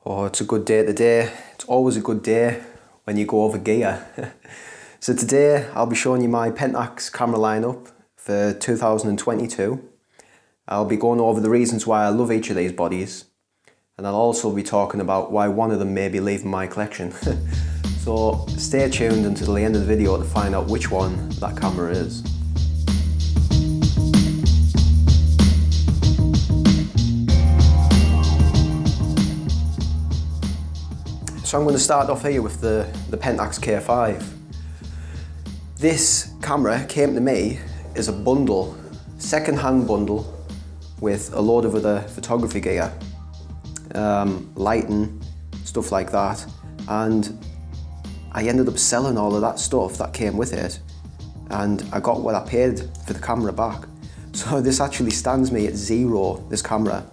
Oh, it's a good day today. It's always a good day when you go over gear. So today I'll be showing you my Pentax camera lineup for 2022. I'll be going over the reasons why I love each of these bodies, and I'll also be talking about why one of them may be leaving my collection. So stay tuned until the end of the video to find out which one that camera is. So I'm going to start off here with the Pentax K5. This camera came to me as a bundle, second-hand bundle, with a load of other photography gear, lighting, stuff like that, and I ended up selling all of that stuff that came with it, and I got what I paid for the camera back. So this actually stands me at zero, this camera.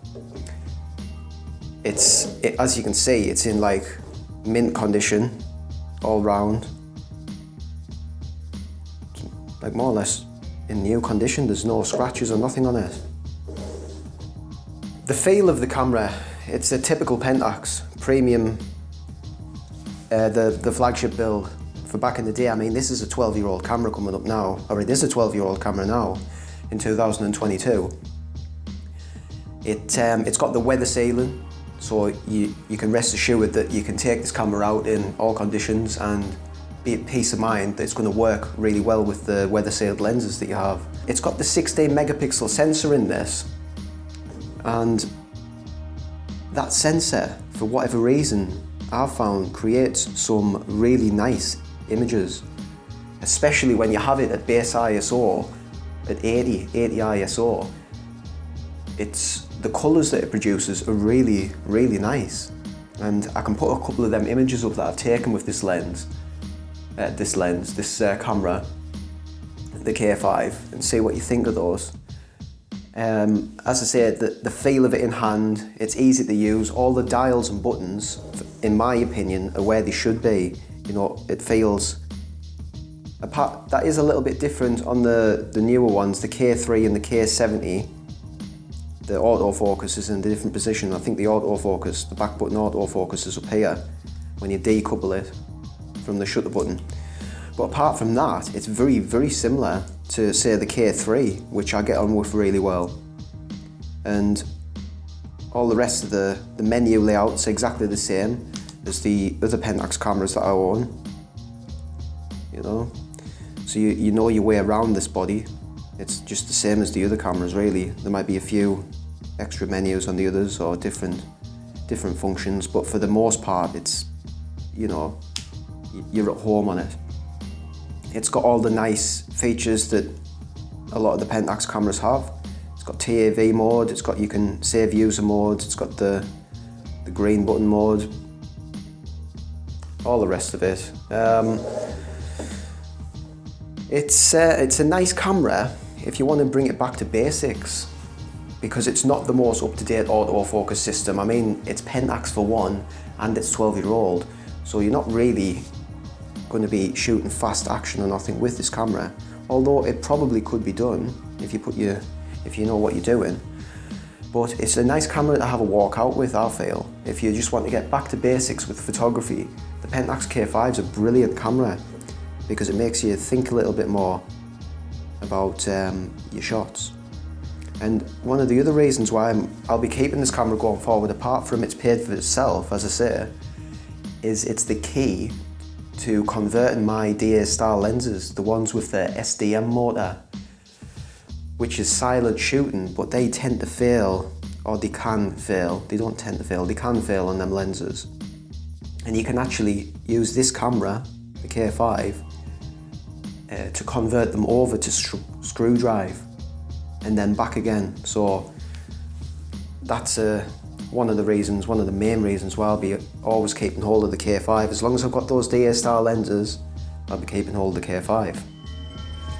As you can see, it's in like mint condition all round, like more or less in new condition. There's no scratches or nothing on it. The feel of the camera, it's a typical Pentax premium, the flagship build for back in the day. I mean, this is a 12-year-old camera coming up now, or it is a 12-year-old camera now in 2022. It's got the weather sealing, so you can rest assured that you can take this camera out in all conditions and be at peace of mind that it's going to work really well with the weather sealed lenses that you have. It's got the 16 megapixel sensor in this, and that sensor, for whatever reason, I've found creates some really nice images, especially when you have it at base ISO, at 80 ISO. The colours that it produces are really, really nice. And I can put a couple of them images up that I've taken with this camera, the K5, and see what you think of those. As I said, the feel of it in hand, it's easy to use. All the dials and buttons, in my opinion, are where they should be. You know, it feels, apart, that is a little bit different on the newer ones, the K3 and the K70. The autofocus is in a different position. I think the autofocus, the back button autofocus is up here when you decouple it from the shutter button. But apart from that, it's very, very similar to, say, the K3, which I get on with really well. And all the rest of the menu layout's exactly the same as the other Pentax cameras that I own. You know, so you know your way around this body. It's just the same as the other cameras, really. There might be a few extra menus on the others or different functions, but for the most part, it's, you know, you're at home on it. It's got all the nice features that a lot of the Pentax cameras have. It's got TAV mode, it's got, you can save user mode, it's got the green button mode, all the rest of it. It's a nice camera if you want to bring it back to basics, because it's not the most up-to-date autofocus system. I mean, it's Pentax for one, and it's 12-year-old, so you're not really going to be shooting fast action or nothing with this camera, although it probably could be done if you know what you're doing. But it's a nice camera to have a walk out with, I feel. If you just want to get back to basics with photography, the Pentax K5 is a brilliant camera, because it makes you think a little bit more about your shots. And one of the other reasons why I'll be keeping this camera going forward, apart from it's paid for itself, as I say, is it's the key to converting my DA style lenses, the ones with the SDM motor, which is silent shooting, but they tend to fail, or they can fail. They don't tend to fail, they can fail on them lenses. And you can actually use this camera, the K5, to convert them over to screw drive and then back again. So that's one of the main reasons why I'll be always keeping hold of the K5. As long as I've got those DA style lenses, I'll be keeping hold of the K5.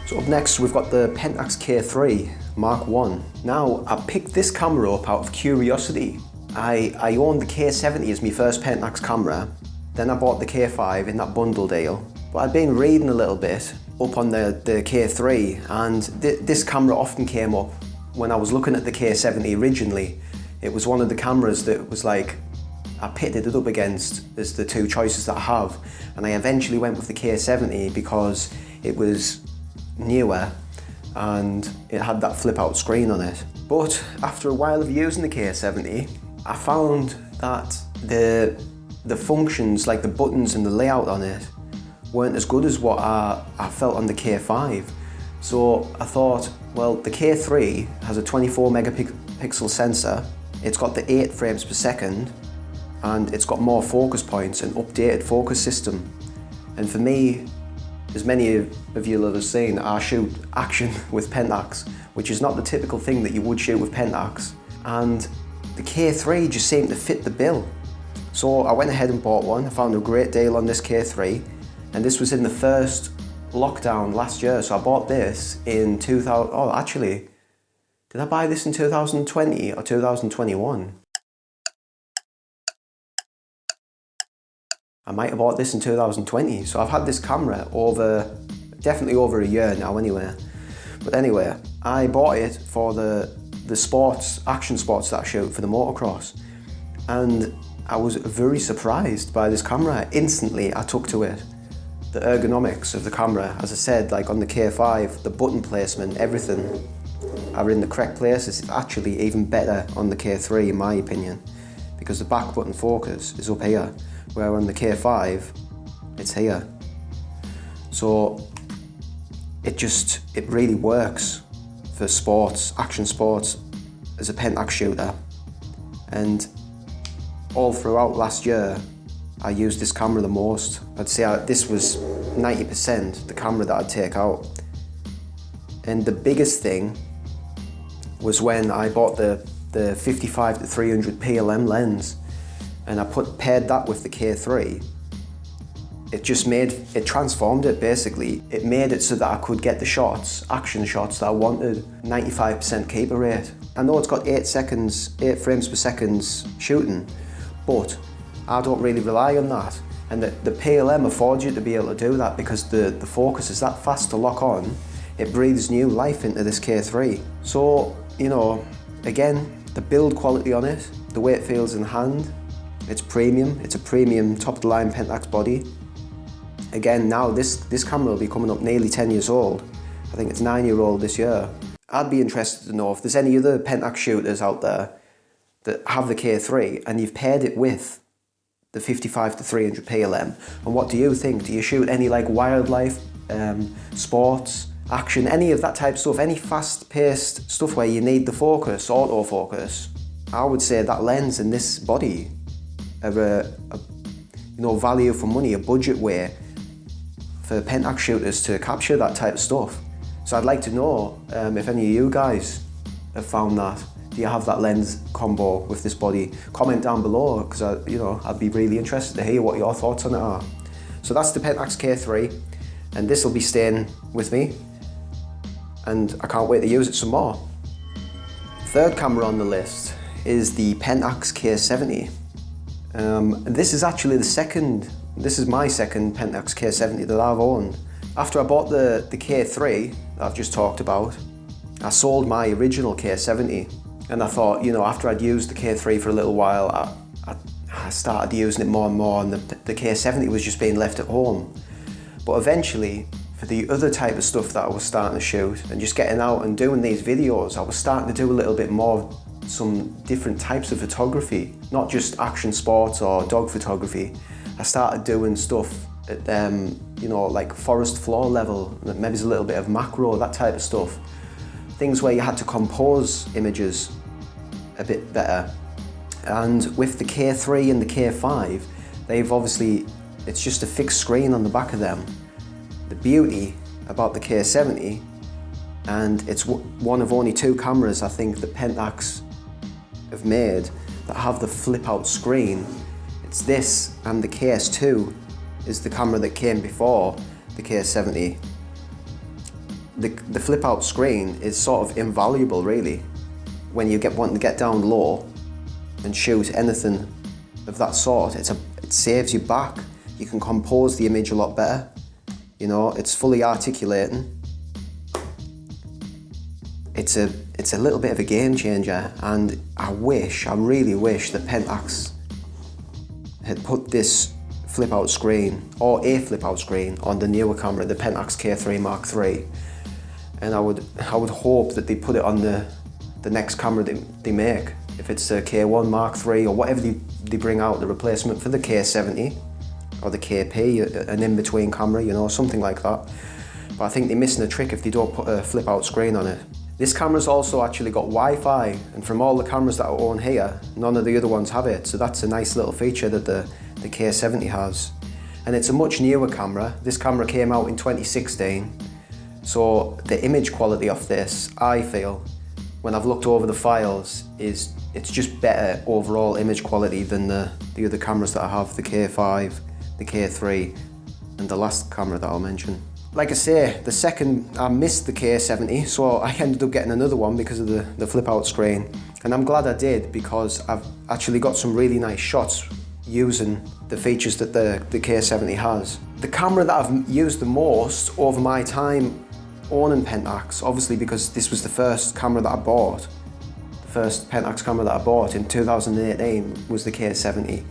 So up next we've got the Pentax K3 Mark 1. Now, I picked this camera up out of curiosity. I owned the K70 as my first Pentax camera, then I bought the K5 in that bundle deal. But I'd been reading a little bit up on the K3, and this camera often came up when I was looking at the K70 originally. It was one of the cameras that was like, I pitted it up against as the two choices that I have, and I eventually went with the K70 because it was newer and it had that flip out screen on it. But after a while of using the K70, I found that the functions, like the buttons and the layout on it, weren't as good as what I felt on the K5. So I thought, well, the K3 has a 24 megapixel sensor, it's got the 8 frames per second, and it's got more focus points and updated focus system. And for me, as many of you will have seen, I shoot action with Pentax, which is not the typical thing that you would shoot with Pentax. And the K3 just seemed to fit the bill. So I went ahead and bought one. I found a great deal on this K3, and this was in the first lockdown last year. So I bought this in 2000, oh actually, did I buy this in 2020 or 2021? I might have bought this in 2020. So I've had this camera definitely over a year now anyway. But anyway, I bought it for the action sports that I shoot for the motocross. And I was very surprised by this camera. Instantly, I took to it. The ergonomics of the camera, as I said, like on the K5, the button placement, everything are in the correct places. It's actually even better on the K3 in my opinion, because the back button focus is up here, where on the K5, it's here. So it really works for sports, action sports, as a Pentax shooter. And all throughout last year, I used this camera the most. I'd say this was 90% the camera that I'd take out. And the biggest thing was when I bought the 55-300 PLM lens, and I paired that with the K3. It transformed it basically. It made it so that I could get the shots, action shots that I wanted, 95% keeper rate. I know it's got 8 frames per second shooting, but I don't really rely on that. And the PLM affords you to be able to do that because the focus is that fast to lock on. It breathes new life into this K3. So, you know, again, the build quality on it, the way it feels in hand, it's premium. It's a premium top-of-the-line Pentax body. Again, now this camera will be coming up nearly 10 years old. I think it's 9-year-old this year. I'd be interested to know if there's any other Pentax shooters out there that have the K3 and you've paired it with the 55-300 PLM. And what do you think? Do you shoot any like wildlife, sports, action, any of that type of stuff, any fast-paced stuff where you need the focus, autofocus? I would say that lens and this body are a value for money, a budget way for Pentax shooters to capture that type of stuff. So I'd like to know if any of you guys have found that. Do you have that lens combo with this body? Comment down below, because I'd be really interested to hear what your thoughts on it are. So that's the Pentax K3, and this will be staying with me, and I can't wait to use it some more. Third camera on the list is the Pentax K70. This is actually this is my second Pentax K70 that I've owned. After I bought the K3 that I've just talked about, I sold my original K70, and I thought, after I'd used the K3 for a little while, I started using it more and more, and the K70 was just being left at home. But eventually, for the other type of stuff that I was starting to shoot and just getting out and doing these videos, I was starting to do a little bit more, some different types of photography, not just action sports or dog photography. I started doing stuff at like forest floor level, maybe there's a little bit of macro, that type of stuff. Things where you had to compose images a bit better. And with the K3 and the K5, it's just a fixed screen on the back of them. The beauty about the K70, and it's one of only 2 cameras I think that Pentax have made that have the flip out screen. It's this, and the KS2 is the camera that came before the K70. The flip out screen is sort of invaluable really when you wanting to get down low and shoot anything of that sort. It saves you back. You can compose the image a lot better. It's fully articulating. It's a little bit of a game changer, and I really wish that Pentax had put this flip out screen, or a flip out screen, on the newer camera, the Pentax K3 Mark III. And I would hope that they put it on the next camera they make. If it's a K1 Mark III or whatever they bring out, the replacement for the K70 or the KP, an in-between camera, you know, something like that. But I think they're missing a trick if they don't put a flip out screen on it. This camera's also actually got Wi-Fi, and from all the cameras that I own here, none of the other ones have it. So that's a nice little feature that the K70 has. And it's a much newer camera. This camera came out in 2016. So the image quality of this, I feel, when I've looked over the files, it's just better overall image quality than the other cameras that I have, the K5, the K3, and the last camera that I'll mention. Like I say, the second I missed the K70, so I ended up getting another one because of the flip out screen. And I'm glad I did, because I've actually got some really nice shots using the features that the K70 has. The camera that I've used the most over my time owning Pentax, obviously because this was the first camera that I bought, the first Pentax camera that I bought in 2018 was the K70.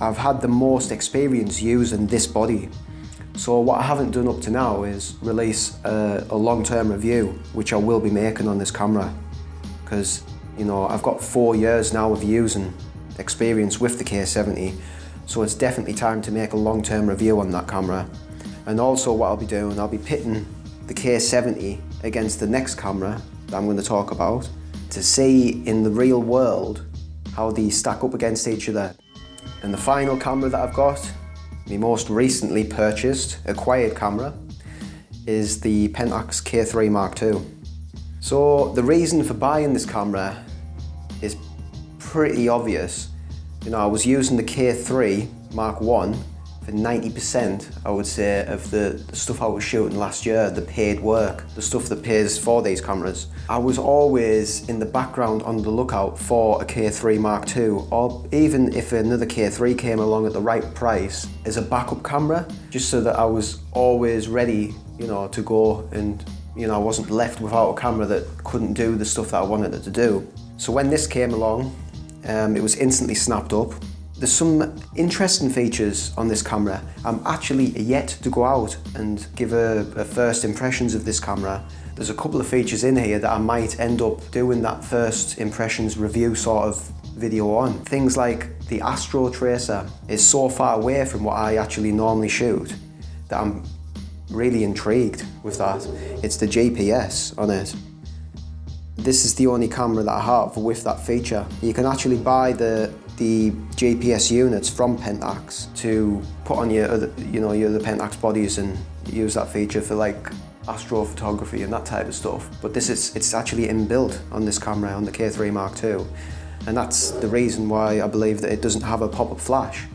I've had the most experience using this body. So what I haven't done up to now is release a long-term review, which I will be making on this camera, because, you know, I've got 4 years now of using experience with the K70, so it's definitely time to make a long-term review on that camera. And also what I'll be doing, I'll be pitting the K70 against the next camera that I'm going to talk about to see in the real world how they stack up against each other. And the final camera that I've got, my most recently purchased, acquired camera, is the Pentax K3 Mark II. So the reason for buying this camera is pretty obvious. You know, I was using the K3 Mark I for 90%, I would say, of the stuff I was shooting last year, the paid work, the stuff that pays for these cameras. I was always in the background on the lookout for a K3 Mark II, or even if another K3 came along at the right price, as a backup camera, just so that I was always ready, you know, to go, and, you know, I wasn't left without a camera that couldn't do the stuff that I wanted it to do. So when this came along, it was instantly snapped up. There's some interesting features on this camera. I'm actually yet to go out and give a first impressions of this camera. There's a couple of features in here that I might end up doing that first impressions review sort of video on. Things like the Astro Tracer is so far away from what I actually normally shoot that I'm really intrigued with that. It's the GPS on it. This is the only camera that I have with that feature. You can actually buy the GPS units from Pentax to put on your other Pentax bodies and use that feature for like astrophotography and that type of stuff. But it's actually inbuilt on this camera, on the K3 Mark II. And that's the reason why I believe that it doesn't have a pop-up flash,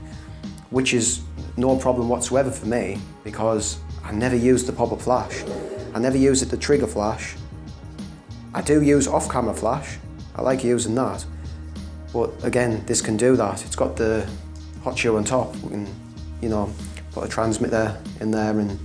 which is no problem whatsoever for me, because I never use the pop-up flash. I never use it to trigger flash. I do use off-camera flash. I like using that. But again, this can do that. It's got the hot shoe on top. We can, you know, put a transmitter in there and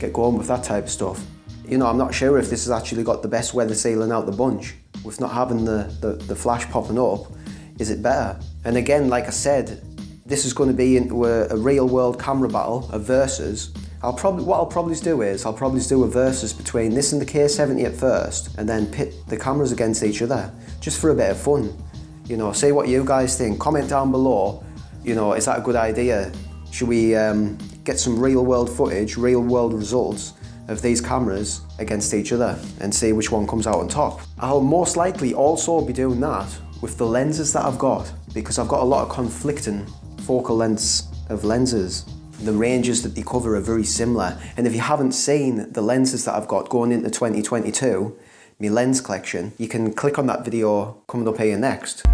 get going with that type of stuff. You know, I'm not sure if this has actually got the best weather sealing out the bunch. With not having the flash popping up, is it better? And again, like I said, this is going to be into a real world camera battle, a versus. What I'll probably do is, I'll probably do a versus between this and the K70 at first, and then pit the cameras against each other, just for a bit of fun. You know, say what you guys think. Comment down below, you know, is that a good idea? Should we get some real world footage, real world results of these cameras against each other and see which one comes out on top? I'll most likely also be doing that with the lenses that I've got, because I've got a lot of conflicting focal lengths of lenses. The ranges that they cover are very similar, and if you haven't seen the lenses that I've got going into 2022, my lens collection, you can click on that video coming up here next.